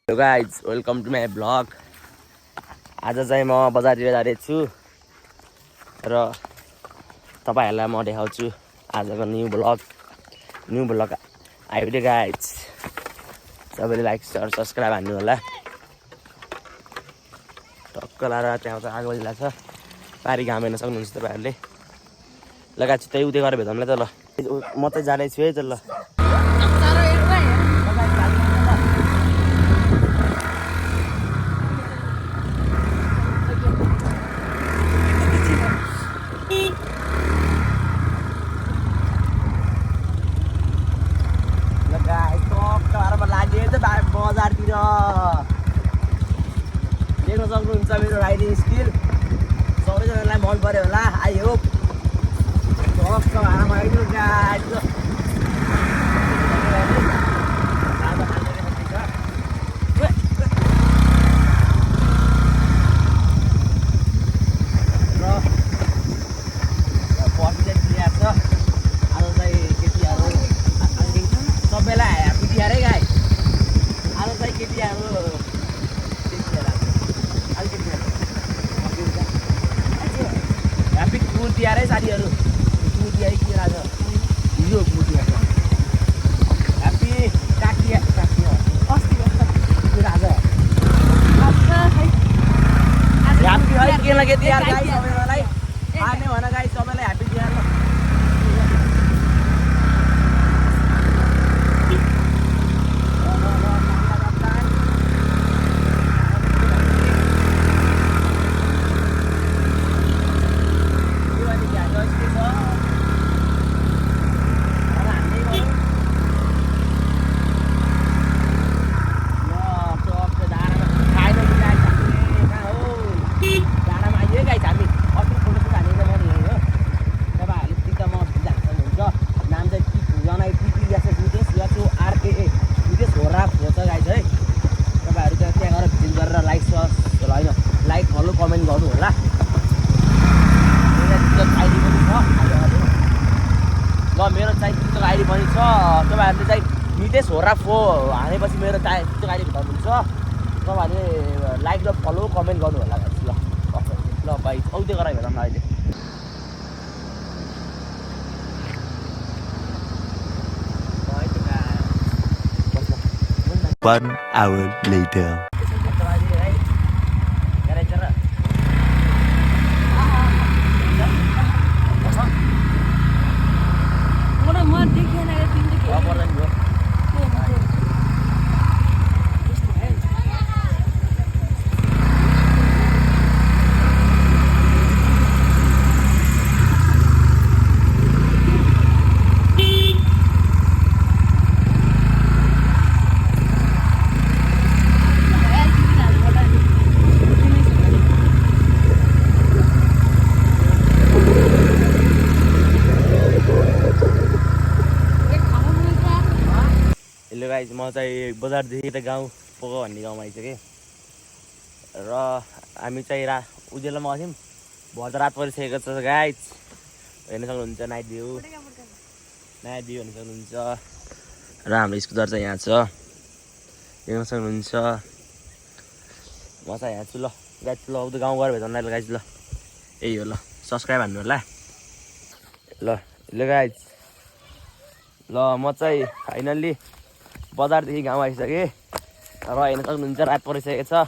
Hello guys, welcome to my blog. आज चाहिँ म बजारतिर जाँदैछु र तपाईँहरूलाई म देखाउँछु आजको न्यू ब्लग आइपुग्यो गाइज। सबैले लाइक शेयर सब्सक्राइब हान्नु होला। टक्क लाएर त्यहाँ चाहिँ आगो बजिरहेको छ। पारी घाम हेर्न सक्नुहुन्छ तपाईँहरूले। लगाएर त्यही उतै गरेर भेटौँला त ल। म चाहिँ जाँदैछु है त ल। बजारतिर देख्न सक्नुहुन्छ मेरो राइडिङ स्किल। सबैजनालाई मन पर्यो होला। आई होप तिहारै साथीहरू तिहारै के राज हिजो तिहार ह्याप्पी काकी अस्ति राज ह्याप्पी है के लगे तिहार गाई सबैलाई आने भन गाई सबैलाई happy Tihar. Like follow comment गर्नु होला। ल मेरो चाहिँ टिकटक आइडी पनि छ। तपाईँहरूले चाहिँ नितेश होरा फो हानेपछि मेरो टिकटक आइडी भेटाउनुहुन्छ। तपाईँहरूले लाइक र फलो कमेन्ट गर्नु होला गाइस। ल ल भाइ औँदै गराइ भेटौँ न अहिले। One hour later. Hello guys, म चाहिँ बजारदेखि त गाउँ पोको भन्ने गाउँमा आइसकेँ र हामी चाहिँ उज्यालोमा गयौँ। भर त रात परिसकेको छ गाइज। हेर्न सक्नुहुन्छ नाइट भ्यू हेर्न सक्नुहुन्छ र हाम्रो स्कुटर चाहिँ यहाँ छ हेर्न सक्नुहुन्छ। म चाहिँ यहाँ छु ल गाइज। ल उता गाउँ गएर भेटौँ ल गाइज। ल यही हो ल, सब्सक्राइब हान्नु होला। ल हेलो गाइज, ल म चाहिँ फाइनल्ली बजारदेखि गाउँ आइसकेँ र हेर्न सक्नुहुन्छ रात परिसकेको छ।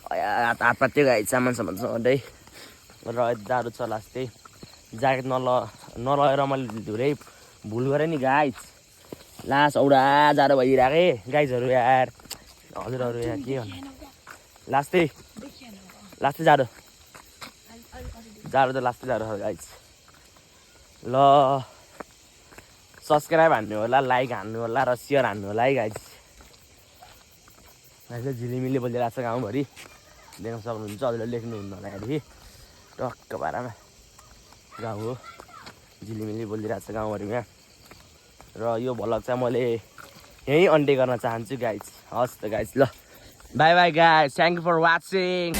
हात पात्यो गाइज सामान सधैँ र जाडो छ लास्टै। ज्याकेट नलगेर मैले धुरै भुल गरेँ नि गाइज। लास्ट औडा जाडो भइरहेको गाइजहरू यार। हजुरहरू यार के भन्नु, लास्टै जाडो त लास्टै जाडो छ गाइज। ल सब्सक्राइब हान्नु होला, लाइक हान्नु होला र सेयर हान्नु होला है गाइज। अहिले झिलिमिली बोलिरहेको छ गाउँभरि। देख्न सक्नुहुन्छ, हजुरले लेख्नुहुन्न होला यहाँदेखि। टक्क पारामा गाउँ हो, झिलिमिली बोलिरहेको छ गाउँभरिमा। र यो भ्लग चाहिँ मैले यहीँ अन्डे गर्न चाहन्छु गाइज। हस् त गाइज, ल bye bye guys, thank you for watching.